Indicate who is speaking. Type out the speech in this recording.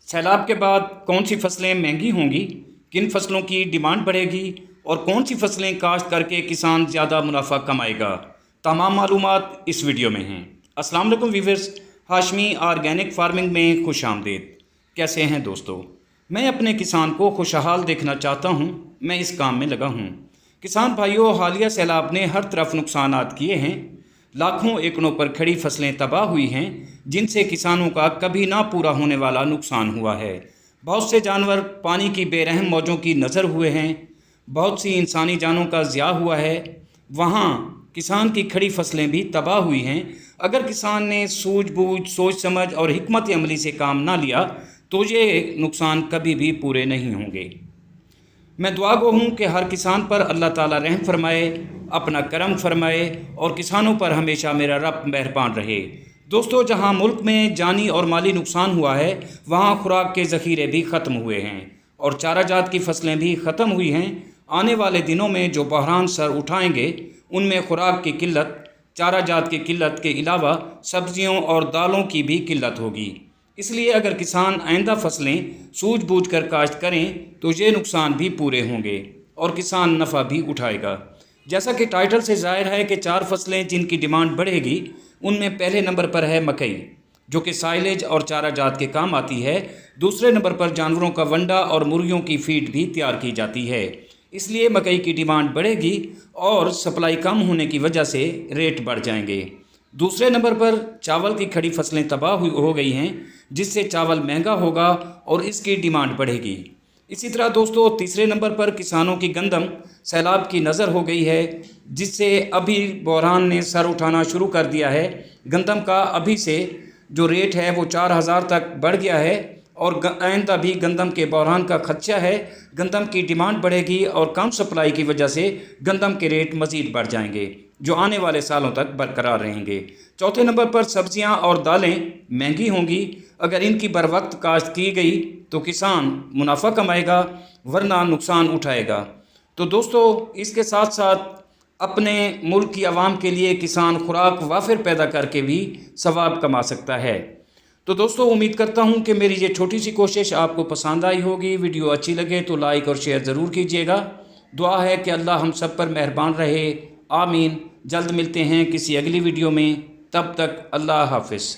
Speaker 1: सैलाब के बाद कौन सी फसलें महंगी होंगी, किन फसलों की डिमांड बढ़ेगी और कौन सी फसलें काश्त करके किसान ज़्यादा मुनाफा कमाएगा, तमाम मालूमात इस वीडियो में हैं। अस्सलाम वालेकुम व्यूअर्स, हाशमी ऑर्गेनिक फार्मिंग में खुश आमदीद। कैसे हैं दोस्तों? मैं अपने किसान को खुशहाल देखना चाहता हूं, मैं इस काम में लगा हूं। किसान भाइयों, हालिया सैलाब ने हर तरफ नुकसानात किए हैं। लाखों एकड़ों पर खड़ी फसलें तबाह हुई हैं, जिनसे किसानों का कभी ना पूरा होने वाला नुकसान हुआ है। बहुत से जानवर पानी की बेरहम मौजों की नज़र हुए हैं, बहुत सी इंसानी जानों का ज़िया हुआ है। वहाँ किसान की खड़ी फसलें भी तबाह हुई हैं। अगर किसान ने सूझबूझ, सोच समझ और हिकमत अमली से काम ना लिया तो ये नुकसान कभी भी पूरे नहीं होंगे। मैं दुआ गो हूँ कि हर किसान पर अल्लाह ताला रहम फरमाए, अपना करम फरमाए और किसानों पर हमेशा मेरा रब मेहरबान रहे। दोस्तों, जहाँ मुल्क में जानी और माली नुकसान हुआ है, वहाँ खुराक के ज़ख़ीरे भी ख़त्म हुए हैं और चारा जात की फसलें भी ख़त्म हुई हैं। आने वाले दिनों में जो बहरान सर उठाएंगे, उनमें खुराक की किल्लत, चारा जात की किल्लत के अलावा सब्ज़ियों और दालों की भी किल्लत होगी। इसलिए अगर किसान आइंदा फसलें सूझबूझ कर काश्त करें तो ये नुकसान भी पूरे होंगे और किसान नफ़ा भी उठाएगा। जैसा कि टाइटल से ज़ाहिर है कि 4 फसलें जिनकी डिमांड बढ़ेगी, उनमें पहले नंबर पर है मकई, जो कि साइलेज और चारा जात के काम आती है। दूसरे नंबर पर जानवरों का वंडा और मुर्गियों की फीड भी तैयार की जाती है। इसलिए मकई की डिमांड बढ़ेगी और सप्लाई कम होने की वजह से रेट बढ़ जाएंगे। दूसरे नंबर पर चावल की खड़ी फसलें तबाह हो गई हैं, जिससे चावल महंगा होगा और इसकी डिमांड बढ़ेगी। इसी तरह दोस्तों, तीसरे नंबर पर किसानों की गंदम सैलाब की नज़र हो गई है, जिससे अभी बहरान ने सर उठाना शुरू कर दिया है। गंदम का अभी से जो रेट है वो 4000 तक बढ़ गया है और आइंदा भी गंदम के बहरान का खदशा है। गंदम की डिमांड बढ़ेगी और कम सप्लाई की वजह से गंदम के रेट मज़ीद बढ़ जाएंगे, जो आने वाले सालों तक बरकरार रहेंगे। चौथे नंबर पर सब्जियां और दालें महंगी होंगी। अगर इनकी बर वक्त काश्त की गई तो किसान मुनाफा कमाएगा, वरना नुकसान उठाएगा। तो दोस्तों, इसके साथ साथ अपने मुल्क की आवाम के लिए किसान खुराक वाफिर पैदा करके भी सवाब कमा सकता है। तो दोस्तों, उम्मीद करता हूं कि मेरी ये छोटी सी कोशिश आपको पसंद आई होगी। वीडियो अच्छी लगे तो लाइक और शेयर ज़रूर कीजिएगा। दुआ है कि अल्लाह हम सब पर मेहरबान रहे। आमीन। जल्द मिलते हैं किसी अगली वीडियो में, तब तक अल्लाह हाफ़िज़।